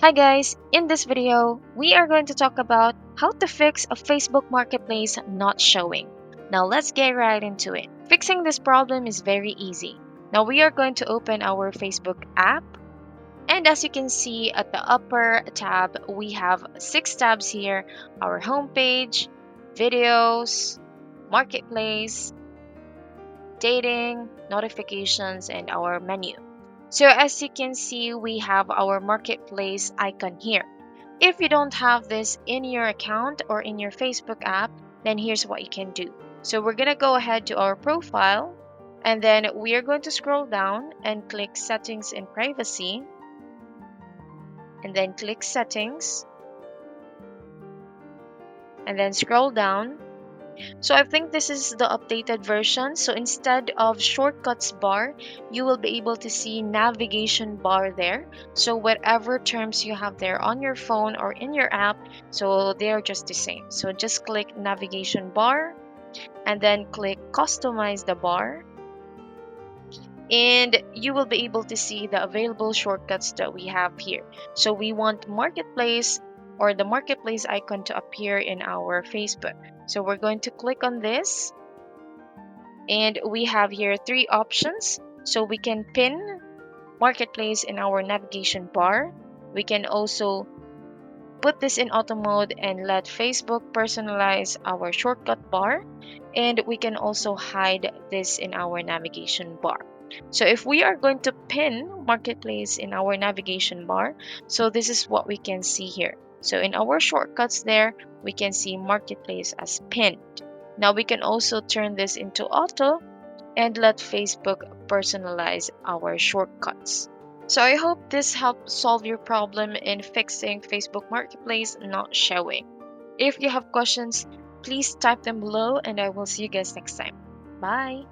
Hi guys, in this video, we are going to talk about how to fix a Facebook Marketplace not showing. Now let's get right into it. Fixing this problem is very easy. Now we are going to open our Facebook app, and as you can see at the upper tab, we have 6 tabs here: our homepage, videos, marketplace, dating, notifications, and our menu. So as you can see, we have our marketplace icon here. If you don't have this in your account or in your Facebook app, then here's what you can do. So we're going to go ahead to our profile, and then we are going to scroll down and click settings and privacy, and then click settings, and then scroll down. So I think this is the updated version. So instead of shortcuts bar, you will be able to see navigation bar there. So whatever terms you have there on your phone or in your app, so they're just the same. So just click navigation bar and then click customize the bar, and you will be able to see the available shortcuts that we have here. So we want marketplace or the marketplace icon to appear in our Facebook. So we're going to click on this, and we have here 3 options. So we can pin marketplace in our navigation bar. We can also put this in auto mode and let Facebook personalize our shortcut bar, and we can also hide this in our navigation bar. So if we are going to pin marketplace in our navigation bar, so this is what we can see here. So in our shortcuts there, we can see marketplace as pinned. Now we can also turn this into auto and let Facebook personalize our shortcuts. So I hope this helped solve your problem in fixing Facebook Marketplace not showing. If you have questions, please type them below, and I will see you guys next time. Bye.